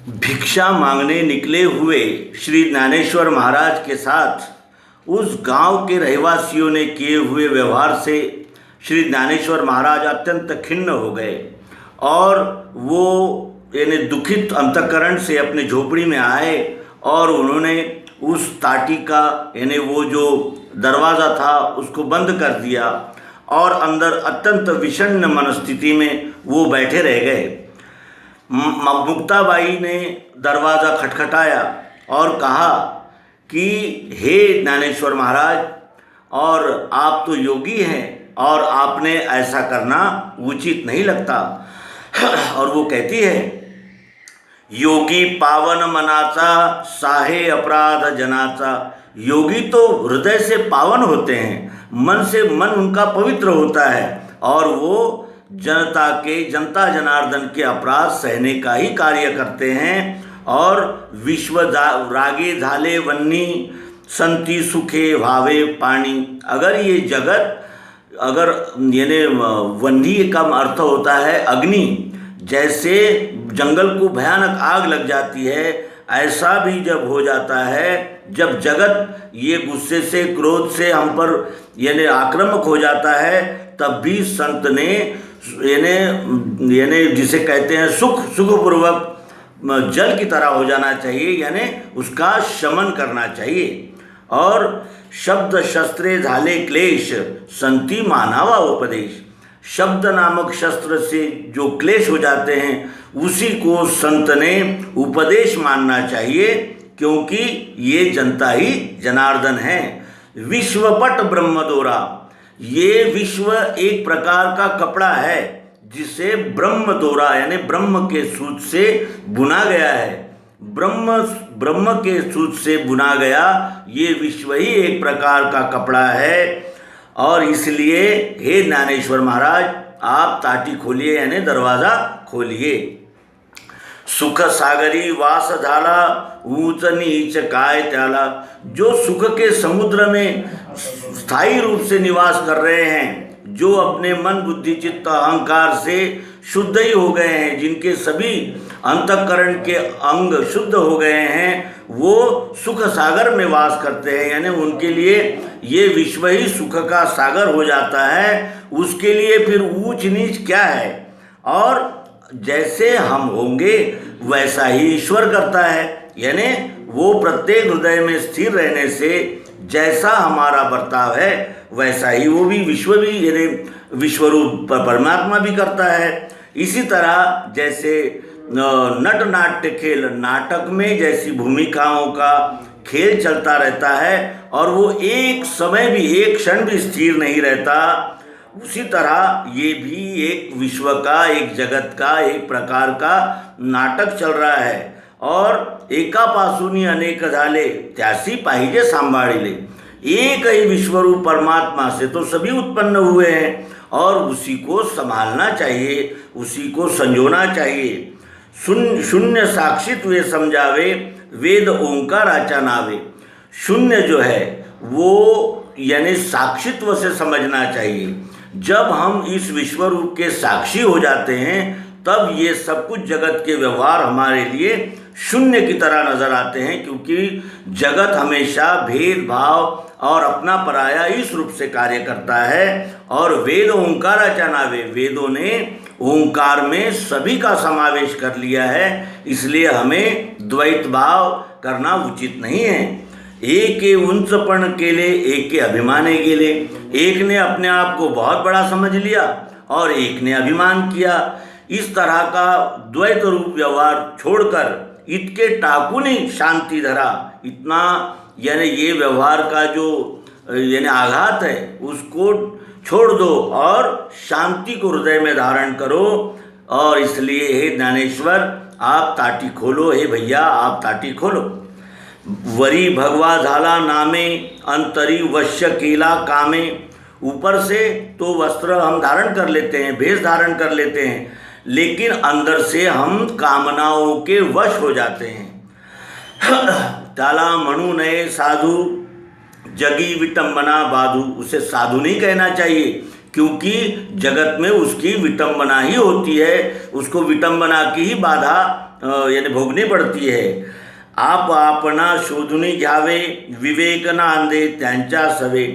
भिक्षा मांगने निकले हुए श्री ज्ञानेश्वर महाराज के साथ उस गांव के रहवासियों ने किए हुए व्यवहार से श्री ज्ञानेश्वर महाराज अत्यंत खिन्न हो गए और वो यानी दुखित अंतःकरण से अपने झोपड़ी में आए और उन्होंने उस ताटी का यानी वो जो दरवाज़ा था उसको बंद कर दिया और अंदर अत्यंत विषण्ण मनस्थिति में वो बैठे रह गए। मुक्ताबाई ने दरवाज़ा खटखटाया और कहा कि हे ज्ञानेश्वर महाराज, और आप तो योगी हैं और आपने ऐसा करना उचित नहीं लगता। और वो कहती है, योगी पावन मनाचा साहे अपराध जनाचा। योगी तो हृदय से पावन होते हैं, मन से मन उनका पवित्र होता है और वो जनता जनार्दन के अपराध सहने का ही कार्य करते हैं। और विश्व रागे झाले वन्नी संति सुखे भावे पानी। अगर ये जगत अगर यानी वन्नी का अर्थ होता है अग्नि, जैसे जंगल को भयानक आग लग जाती है ऐसा भी जब हो जाता है, जब जगत ये गुस्से से क्रोध से हम पर यानी आक्रामक हो जाता है, तब भी संत ने यानी जिसे कहते हैं सुखपूर्वक जल की तरह हो जाना चाहिए, यानी उसका शमन करना चाहिए। और शब्द शस्त्रे झाले क्लेश संति मानावा उपदेश। शब्द नामक शस्त्र से जो क्लेश हो जाते हैं उसी को संत ने उपदेश मानना चाहिए, क्योंकि ये जनता ही जनार्दन है। विश्वपट ब्रह्मदोरा। ये विश्व एक प्रकार का कपड़ा है जिसे ब्रह्म दोरा यानी ब्रह्म के सूत से बुना गया है। ब्रह्म के सूत से बुना गया ये विश्व ही एक प्रकार का कपड़ा है। और इसलिए हे ज्ञानेश्वर महाराज, आप ताटी खोलिए यानी दरवाज़ा खोलिए। सुख सागरी वास झाला ऊंच नीच काय त्याला। जो सुख के समुद्र में स्थायी रूप से निवास कर रहे हैं, जो अपने मन बुद्धि चित्त अहंकार से शुद्ध ही हो गए हैं, जिनके सभी अंतःकरण के अंग शुद्ध हो गए हैं, वो सुख सागर में वास करते हैं। यानी उनके लिए ये विश्व ही सुख का सागर हो जाता है। उसके लिए फिर ऊंच नीच क्या है। और जैसे हम होंगे वैसा ही ईश्वर करता है, यानी वो प्रत्येक हृदय में स्थिर रहने से जैसा हमारा बर्ताव है वैसा ही वो भी विश्व भी यानी विश्वरूप परमात्मा भी करता है। इसी तरह जैसे नट नाट्य खेल, नाटक में जैसी भूमिकाओं का खेल चलता रहता है और वो एक समय भी एक क्षण भी स्थिर नहीं रहता, उसी तरह ये भी एक विश्व का, एक जगत का, एक प्रकार का नाटक चल रहा है। और एकापासूनी अनेक झाले त्यासी पाहिजे सांभाळिले। एक ही विश्वरूप परमात्मा से तो सभी उत्पन्न हुए हैं और उसी को संभालना चाहिए, उसी को संजोना चाहिए। शून्य साक्षित्व वे समझावे वेद ओंकाराचा नावे। शून्य जो है वो यानी साक्षित्व से समझना चाहिए। जब हम इस विश्वरूप के साक्षी हो जाते हैं तब ये सब कुछ जगत के व्यवहार हमारे लिए शून्य की तरह नजर आते हैं, क्योंकि जगत हमेशा भेदभाव और अपना पराया इस रूप से कार्य करता है। और वेद ओंकाराचा नावे, वेदों ने ओंकार में सभी का समावेश कर लिया है, इसलिए हमें द्वैत भाव करना उचित नहीं है। एक के उंचपण केले एक के अभिमाने गेले। एक ने अपने आप को बहुत बड़ा समझ लिया और एक ने अभिमान किया। इस तरह का द्वैत रूप व्यवहार छोड़कर इतके टाकुनी शांति धरा, इतना यानी ये व्यवहार का जो यानी आघात है उसको छोड़ दो और शांति को हृदय में धारण करो। और इसलिए हे ज्ञानेश्वर, आप ताटी खोलो, हे भैया आप ताटी खोलो। वरी भगवा झाला नामे अंतरी वश्य केला कामे। ऊपर से तो वस्त्र हम धारण कर लेते हैं, भेष धारण कर लेते हैं, लेकिन अंदर से हम कामनाओं के वश हो जाते हैं। त्याला म्हणू नये साधु जगी विटंबना बाधु। उसे साधु नहीं कहना चाहिए, क्योंकि जगत में उसकी विटंबना ही होती है, उसको विटंबना की ही बाधा यानी भोगनी पड़ती है। आप आपना शोधुनी घ्यावे, विवेक न आंधे त्यांच्या सवे।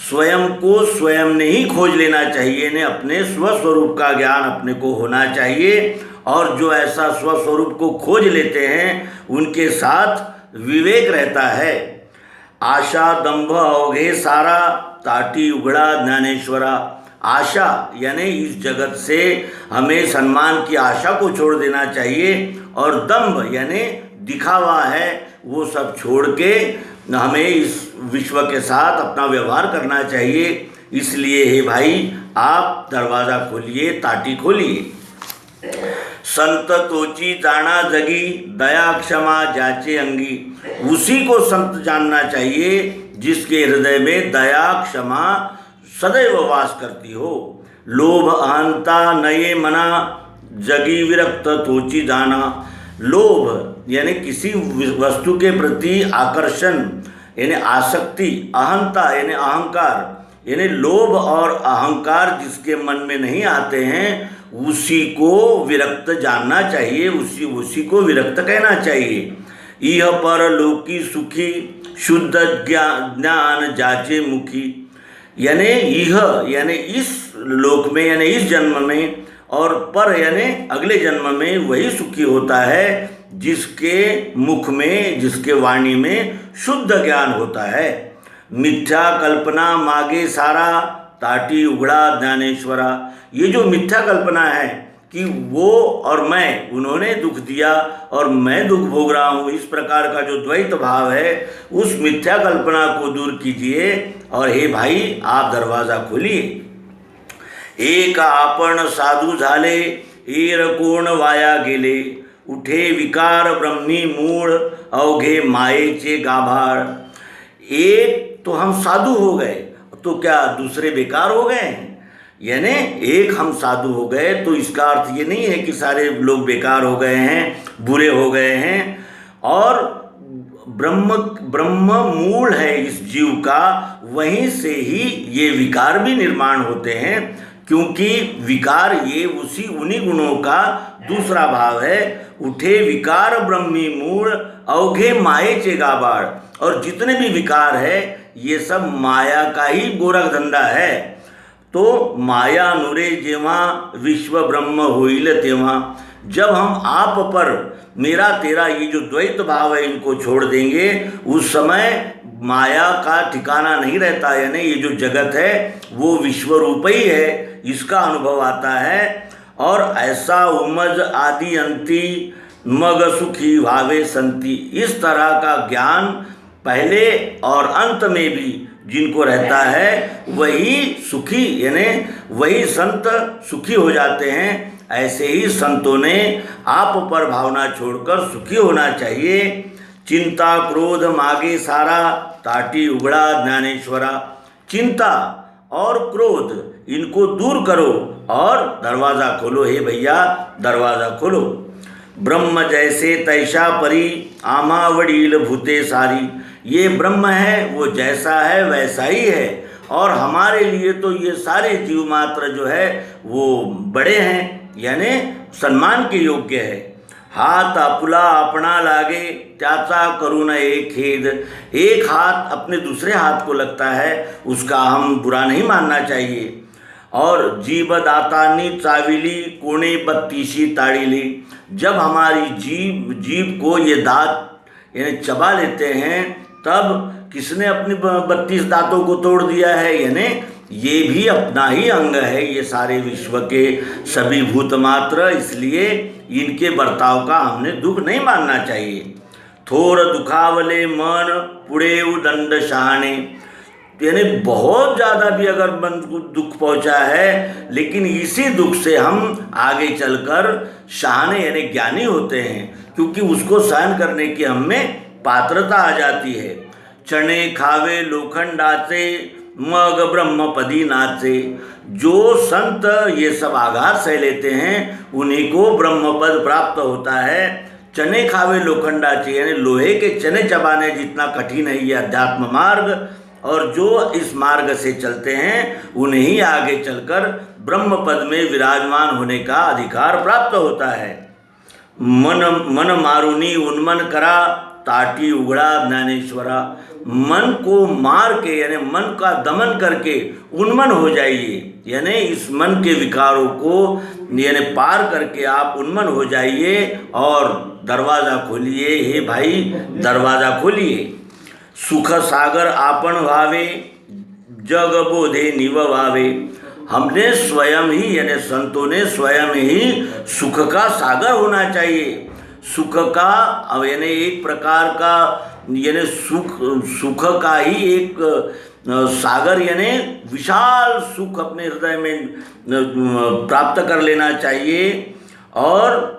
स्वयं को स्वयं ने ही खोज लेना चाहिए ने अपने स्वस्वरूप का ज्ञान अपने को होना चाहिए। और जो ऐसा स्वस्वरूप को खोज लेते हैं उनके साथ विवेक रहता है। आशा दंभ अवघे सारा, ताटी उघड़ा ज्ञानेश्वरा। आशा यानी इस जगत से हमें सम्मान की आशा को छोड़ देना चाहिए, और दंभ यानी दिखावा है वो सब छोड़ के हमें इस विश्व के साथ अपना व्यवहार करना चाहिए। इसलिए हे भाई आप दरवाज़ा खोलिए, ताटी खोलिए। संत तोची जाना जगी, दया क्षमा जाचे अंगी। उसी को संत जानना चाहिए जिसके हृदय में दया क्षमा सदैव वास करती हो। लोभ अहंता नये मना, जगी विरक्त तोची जाना। लोभ यानी किसी वस्तु के प्रति आकर्षण यानी आसक्ति, अहंता यानी अहंकार, यानी लोभ और अहंकार जिसके मन में नहीं आते हैं उसी को विरक्त जानना चाहिए, उसी को विरक्त कहना चाहिए। यह परलोकी सुखी, शुद्ध ज्ञान जाचे मुखी। यानी यह यानी इस लोक में यानी इस जन्म में, और पर यानी अगले जन्म में वही सुखी होता है जिसके मुख में, जिसके वाणी में शुद्ध ज्ञान होता है। मिथ्या कल्पना मागे सारा, ताटी उघड़ा ज्ञानेश्वरा। ये जो मिथ्या कल्पना है कि वो और मैं, उन्होंने दुख दिया और मैं दुख भोग रहा हूँ, इस प्रकार का जो द्वैत भाव है उस मिथ्या कल्पना को दूर कीजिए। और हे भाई आप दरवाज़ा खोलिए। एक आपण साधू झाले, एर कोण वाया गेले। उठे विकार ब्रह्मी मूळ, अवघे मायेचे गाभाळ। एक तो हम साधु हो गए, तो क्या दूसरे बेकार हो गए हैं? यानी एक हम साधु हो गए तो इसका अर्थ ये नहीं है कि सारे लोग बेकार हो गए हैं, बुरे हो गए हैं। और ब्रह्म मूल है इस जीव का, वहीं से ही ये विकार भी निर्माण होते हैं, क्योंकि विकार ये उन्हीं गुणों का दूसरा भाव है। उठे विकार ब्रह्मी मूल, अवघे माये गाबाड़। और जितने भी विकार है ये सब माया का ही गोरख धंधा है। तो माया नुरे जेवा, विश्व ब्रह्म होइल तेवा। जब हम आप पर मेरा तेरा ये जो द्वैत भाव है इनको छोड़ देंगे, उस समय माया का ठिकाना नहीं रहता। यानी ये जो जगत है वो विश्व रूप ही है, इसका अनुभव आता है। और ऐसा उमज आदि अंति, मग सुखी भावे संति। इस तरह का ज्ञान पहले और अंत में भी जिनको रहता है वही सुखी, यानी वही संत सुखी हो जाते हैं। ऐसे ही संतों ने आप पर भावना छोड़कर सुखी होना चाहिए। चिंता क्रोध मागे सारा, ताटी उघड़ा ज्ञानेश्वरा। चिंता और क्रोध इनको दूर करो और दरवाज़ा खोलो। हे भैया दरवाज़ा खोलो। ब्रह्म जैसे तैसा परी, आमा वडील भूते सारी। ये ब्रह्म है, वो जैसा है वैसा ही है। और हमारे लिए तो ये सारे जीव मात्र जो है वो बड़े हैं, यानी सम्मान के योग्य है। हाथ आपुला अपना लागे, त्याचा करुण एक खेद। एक हाथ अपने दूसरे हाथ को लगता है, उसका हम बुरा नहीं मानना चाहिए। और जीव दातानी चाविली, कोणे बत्तीसी ताड़ीली। जब हमारी जीव को ये दांत यानी चबा लेते हैं, तब किसने अपनी 32 दांतों को तोड़ दिया है? यानी ये भी अपना ही अंग है, ये सारे विश्व के सभी भूत मात्र। इसलिए इनके बर्ताव का हमने दुख नहीं मानना चाहिए। थोर दुखावले मन, पुड़े दंड शहाने। यानी बहुत ज़्यादा भी अगर मन को दुख पहुँचा है, लेकिन इसी दुख से हम आगे चलकर शहाने यानी ज्ञानी होते हैं, क्योंकि उसको सहन करने की हमें पात्रता आ जाती है। चने खावे लोखंडाचे, मग ब्रह्मपदी नाचे। जो संत ये सब आघात सह लेते हैं उन्हीं को ब्रह्मपद प्राप्त होता है। चने खावे लोखंडाचे यानी लोहे के चने चबाने जितना कठिन है ये अध्यात्म मार्ग, और जो इस मार्ग से चलते हैं उन्हें ही आगे चलकर ब्रह्म पद में विराजमान होने का अधिकार प्राप्त होता है। मन मन मारुनी उन्मन करा, ताटी उघड़ा ज्ञानेश्वरा। मन को मार के यानी मन का दमन करके उन्मन हो जाइए, यानी इस मन के विकारों को यानी पार करके आप उन्मन हो जाइए और दरवाज़ा खोलिए। हे भाई दरवाज़ा खोलिए। सुख सागर आपन भावे, जग बोधे निव भावे। हमने स्वयं ही यानी संतों ने स्वयं ही सुख का सागर होना चाहिए। सुख का यानी एक प्रकार का यानी सुख का ही एक सागर यानी विशाल सुख अपने हृदय में प्राप्त कर लेना चाहिए और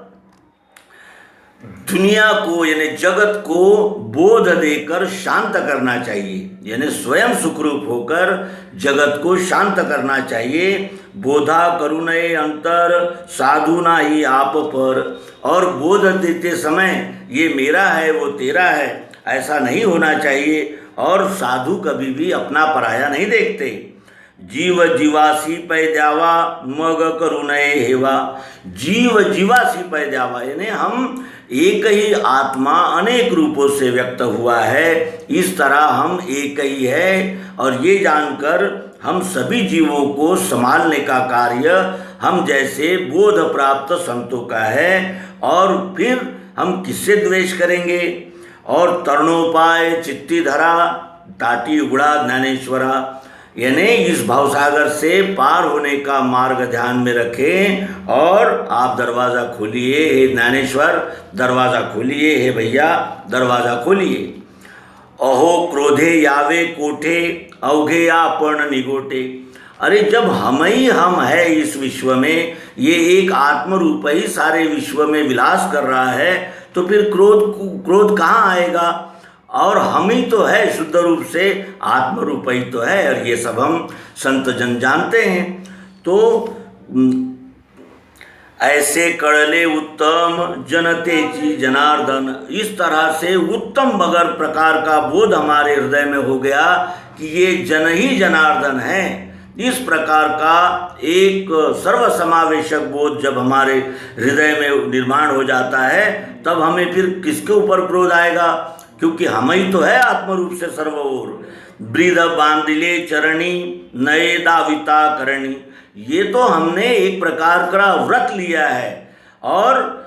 दुनिया को यानी जगत को बोध देकर शांत करना चाहिए, यानी स्वयं सुखरूप होकर जगत को शांत करना चाहिए। बोधा करुणय अंतर साधु ना ही आप पर। और बोध देते समय ये मेरा है वो तेरा है ऐसा नहीं होना चाहिए। और साधु कभी भी अपना पराया नहीं देखते। जीव जीवासी पै द्यावा मग करुणय हेवा। जीव जीवासी पै द्यावा यानी हम एक ही आत्मा अनेक रूपों से व्यक्त हुआ है, इस तरह हम एक ही है और ये जानकर हम सभी जीवों को संभालने का कार्य हम जैसे बोध प्राप्त संतों का है। और फिर हम किससे द्वेष करेंगे। और तरणोपाय चित्ती धरा, टाटी उगड़ा ज्ञानेश्वरा। यानी इस भावसागर से पार होने का मार्ग ध्यान में रखें और आप दरवाज़ा खोलिए। हे ज्ञानेश्वर दरवाज़ा खोलिए, हे भैया दरवाज़ा खोलिए। अहो क्रोधे यावे कोठे, अवघे आपण निगोटे। अरे जब हम ही हम है इस विश्व में, ये एक आत्मरूप ही सारे विश्व में विलास कर रहा है, तो फिर क्रोध कहाँ आएगा। और हम ही तो है शुद्ध रूप से आत्मरूप ही तो है और ये सब हम संत जन जानते हैं। तो ऐसे कड़ले उत्तम जनते जी जनार्दन। इस तरह से उत्तम बगर प्रकार का बोध हमारे हृदय में हो गया कि ये जन ही जनार्दन है। इस प्रकार का एक सर्वसमावेशक बोध जब हमारे हृदय में निर्माण हो जाता है तब हमें फिर किसके ऊपर क्रोध आएगा, क्योंकि हम ही तो है आत्मरूप से सर्वोर। वृद बांधिले चरणी नए दाविता करणी। ये तो हमने एक प्रकार का व्रत लिया है और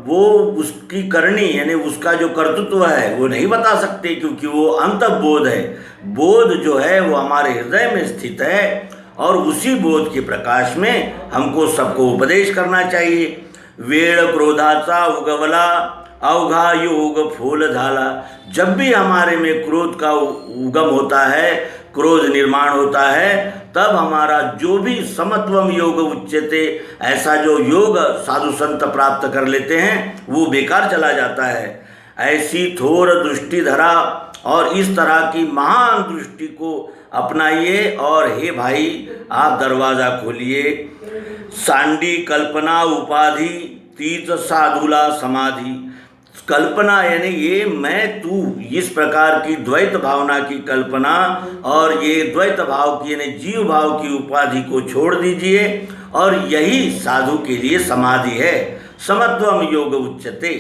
वो उसकी करणी यानी उसका जो कर्तृत्व है वो नहीं बता सकते, क्योंकि वो अंतर्बोध है। बोध जो है वो हमारे हृदय में स्थित है और उसी बोध के प्रकाश में हमको सबको उपदेश करना चाहिए। वेळ क्रोधाचा उगवला, अवघा योग फूल झाला। जब भी हमारे में क्रोध का उगम होता है, क्रोध निर्माण होता है, तब हमारा जो भी समत्वम योग उच्यते ऐसा जो योग साधु संत प्राप्त कर लेते हैं वो बेकार चला जाता है। ऐसी थोर दृष्टि धरा और इस तरह की महान दृष्टि को अपनाइए। और हे भाई आप दरवाज़ा खोलिए। सांडी कल्पना उपाधि तीत साधुला समाधि। कल्पना यानी ये मैं तू इस प्रकार की द्वैत भावना की कल्पना और ये द्वैत भाव की यानी जीव भाव की उपाधि को छोड़ दीजिए और यही साधु के लिए समाधि है। समत्वम योग उच्यते।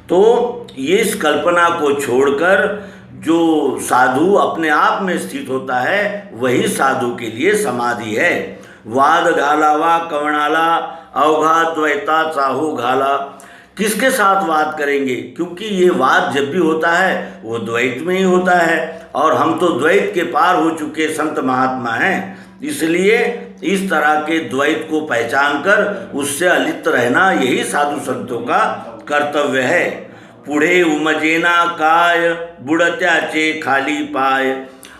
तो ये इस कल्पना को छोड़कर जो साधु अपने आप में स्थित होता है वही साधु के लिए समाधि है। वाद घाला वा कवणाला अवघा द्वैता चाहो घाला। किसके साथ वाद करेंगे, क्योंकि ये वाद जब भी होता है वो द्वैत में ही होता है और हम तो द्वैत के पार हो चुके संत महात्मा हैं। इसलिए इस तरह के द्वैत को पहचान कर उससे अलिप्त रहना यही साधु संतों का कर्तव्य है। पुढे उमजेना काय बुड़त्याचे खाली पाय।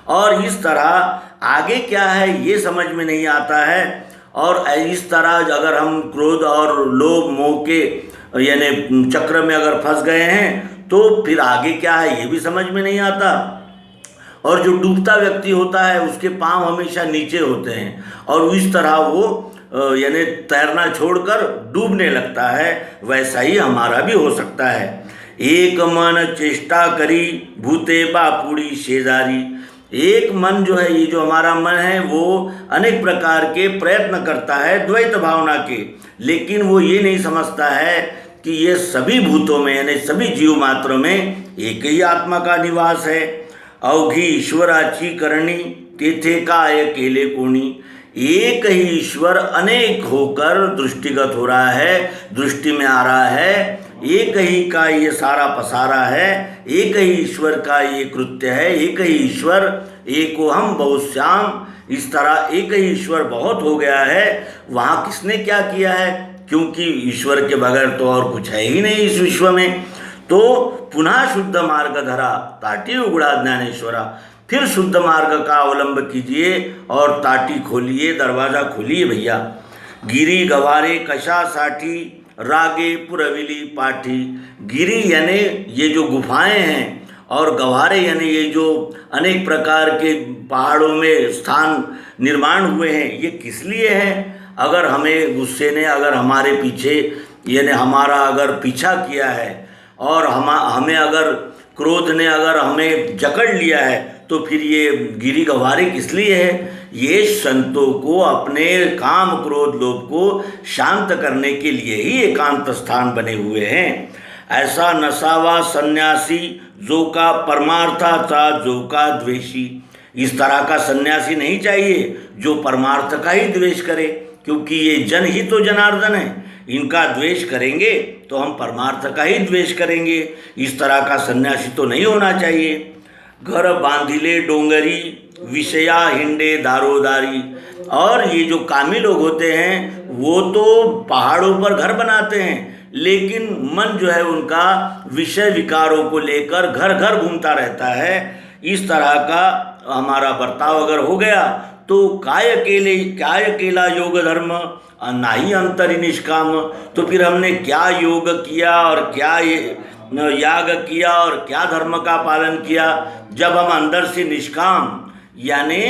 और इस तरह आगे क्या है ये समझ में नहीं आता है। और इस तरह अगर हम क्रोध और लोभ मोह के यानी चक्र में अगर फंस गए हैं तो फिर आगे क्या है ये भी समझ में नहीं आता। और जो डूबता व्यक्ति होता है उसके पांव हमेशा नीचे होते हैं और इस तरह वो यानी तैरना छोड़कर डूबने लगता है। वैसा ही हमारा भी हो सकता है। एक मन चेष्टा करी भूते बापुड़ी शेजारी। एक मन जो है ये जो हमारा मन है वो अनेक प्रकार के प्रयत्न करता है द्वैत भावना के, लेकिन वो ये नहीं समझता है कि ये सभी भूतों में यानी सभी जीव मात्रों में एक ही आत्मा का निवास है। अवघी ईश्वराची करणी तेथे काय अकेले कोणी। एक ही ईश्वर अनेक होकर दृष्टिगत हो रहा है, दृष्टि में आ रहा है। एक ही का ये सारा पसारा है, एक ही ईश्वर का ये कृत्य है। एक ही ईश्वर, एको हम बहुश्याम, इस तरह एक ही ईश्वर बहुत हो गया है। वहाँ किसने क्या किया है? क्योंकि ईश्वर के बगैर तो और कुछ है ही नहीं इस विश्व में। तो पुनः शुद्ध मार्ग धरा ताटी उगड़ा ज्ञानेश्वरा। फिर शुद्ध मार्ग का अवलंब कीजिए और ताटी खोलिए, दरवाज़ा खोलिए भैया। गिरी गवारे कशा साठी रागे पुरविली पाठी। गिरी यानी ये जो गुफाएं हैं, और गवारे यानी ये जो अनेक प्रकार के पहाड़ों में स्थान निर्माण हुए हैं, ये किस लिए हैं? अगर हमें गुस्से ने अगर हमारे पीछे यानी हमारा अगर पीछा किया है और हमें अगर क्रोध ने अगर हमें जकड़ लिया है, तो फिर ये गिरी गवारे किस लिए है? ये संतों को अपने काम क्रोध लोभ को शांत करने के लिए ही एकांत स्थान बने हुए हैं। ऐसा नसावा सन्यासी जो का परमार्था था जो का द्वेषी। इस तरह का सन्यासी नहीं चाहिए जो परमार्थ का ही द्वेष करे, क्योंकि ये जन ही तो जनार्दन है। इनका द्वेष करेंगे तो हम परमार्थ का ही द्वेष करेंगे। इस तरह का सन्यासी तो नहीं होना चाहिए। घर बांधिले डोंगरी विषया हिंडे दारोदारी। और ये जो कामी लोग होते हैं वो तो पहाड़ों पर घर बनाते हैं, लेकिन मन जो है उनका विषय विकारों को लेकर घर घर घूमता रहता है। इस तरह का हमारा बर्ताव अगर हो गया तो काय अकेला योग धर्म नाही अंतरि निष्काम। तो फिर हमने क्या योग किया और क्या याग किया और क्या धर्म का पालन किया, जब हम अंदर से निष्काम यानी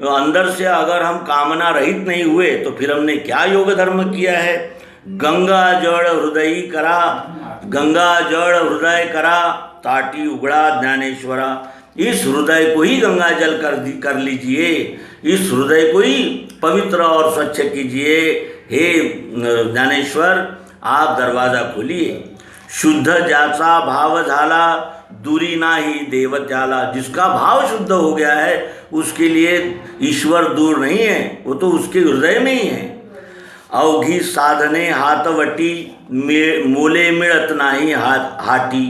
अंदर से अगर हम कामना रहित नहीं हुए, तो फिर हमने क्या योग धर्म किया है? गंगा जड़ हृदय करा, गंगा जड़ हृदय करा ताटी उगड़ा ज्ञानेश्वरा। इस हृदय को ही गंगा जल कर लीजिए, इस हृदय को ही पवित्र और स्वच्छ कीजिए। हे ज्ञानेश्वर, आप दरवाज़ा खोलिए। शुद्ध जाचा भाव झाला दूरी नाही देव त्याला। जिसका भाव शुद्ध हो गया है उसके लिए ईश्वर दूर नहीं है, वो तो उसके हृदय में ही है। अवघी साधने हाथवटी मोले मिळत नाही हाटी।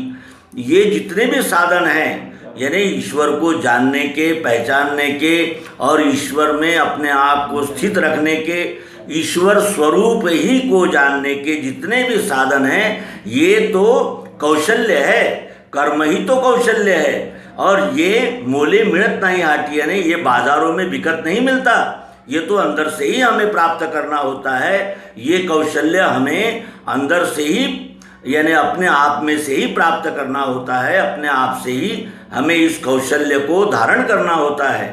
ये जितने भी साधन हैं यानी ईश्वर को जानने के, पहचानने के और ईश्वर में अपने आप को स्थित रखने के, ईश्वर स्वरूप ही को जानने के जितने भी साधन हैं, ये तो कौशल्य है, कर्म ही तो कौशल्य है। और ये मोले मिळत नहीं हाटी यानी ये बाजारों में बिकत नहीं मिलता, ये तो अंदर से ही हमें प्राप्त करना होता है। ये कौशल्य हमें अंदर से ही यानी अपने आप में से ही प्राप्त करना होता है, अपने आप से ही हमें इस कौशल्य को धारण करना होता है।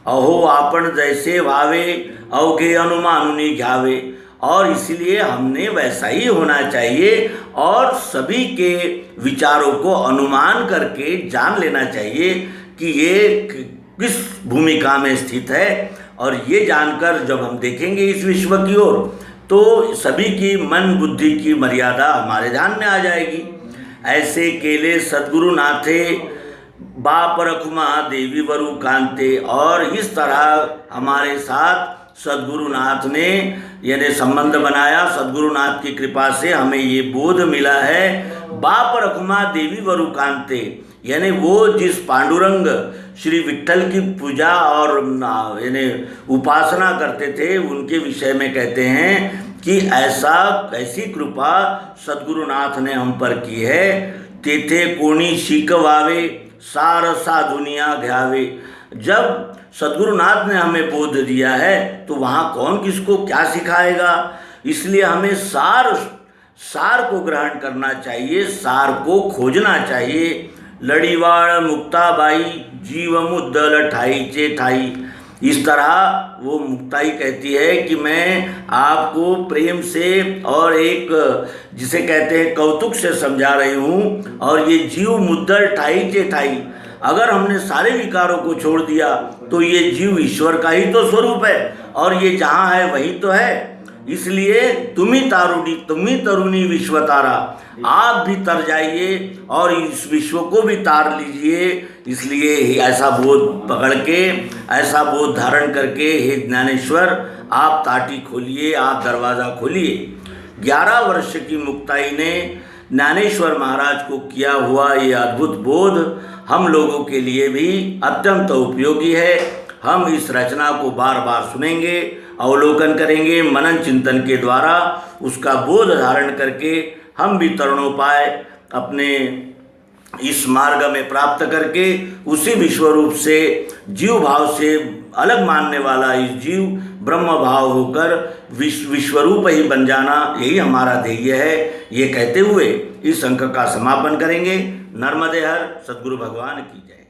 अहो आपण जैसे भावे अवघे अनुमानुनी घ्यावे। और इसलिए हमने वैसा ही होना चाहिए और सभी के विचारों को अनुमान करके जान लेना चाहिए कि ये किस भूमिका में स्थित है। और ये जानकर जब हम देखेंगे इस विश्व की ओर, तो सभी की मन बुद्धि की मर्यादा हमारे ध्यान में आ जाएगी। ऐसे केले सद्गुरु नाथे बाप रखुमा देवी वरु कांते। और इस तरह हमारे साथ सद्गुरुनाथ ने यानी संबंध बनाया। सद्गुरुनाथ की कृपा से हमें ये बोध मिला है, बाप रखुमा देवी वरु कांते, यानी वो जिस पांडुरंग श्री विट्ठल की पूजा और यानी उपासना करते थे, उनके विषय में कहते हैं कि ऐसी कृपा सद्गुरुनाथ ने हम पर की है। तेथे कोणी शिकवावे सार साधुनिया घ्यावे। जब सद्गुरुनाथ ने हमें बोध दिया है तो वहाँ कौन किसको क्या सिखाएगा। इसलिए हमें सार को ग्रहण करना चाहिए, सार को खोजना चाहिए। लड़ीवाड़ मुक्ताबाई जीव मुद्दल ठाई चे ठाई। इस तरह वो मुक्ताई कहती है कि मैं आपको प्रेम से और एक जिसे कहते हैं कौतुक से समझा रही हूँ। और ये जीव मुद्दल ठाई चे ठाई, अगर हमने सारे विकारों को छोड़ दिया तो ये जीव ईश्वर का ही तो स्वरूप है और ये जहाँ है वही तो है। इसलिए तुम ही तरुणी विश्व तारा, आप भी तर जाइए और इस विश्व को भी तार लीजिए। इसलिए ऐसा बोध पकड़ के, ऐसा बोध धारण करके हे ज्ञानेश्वर आप ताटी खोलिए, आप दरवाज़ा खोलिए। 11 वर्ष की मुक्ताई ने ज्ञानेश्वर महाराज को किया हुआ ये अद्भुत बोध हम लोगों के लिए भी अत्यंत उपयोगी है। हम इस रचना को बार बार सुनेंगे, अवलोकन करेंगे, मनन चिंतन के द्वारा उसका बोध धारण करके हम भी तरुणोपाय अपने इस मार्ग में प्राप्त करके उसी विश्वरूप से जीव भाव से अलग मानने वाला इस जीव ब्रह्म भाव होकर विश्वरूप ही बन जाना, यही हमारा ध्येय है। ये कहते हुए इस अंक का समापन करेंगे। नर्मदे हर सद्गुरु भगवान की जय।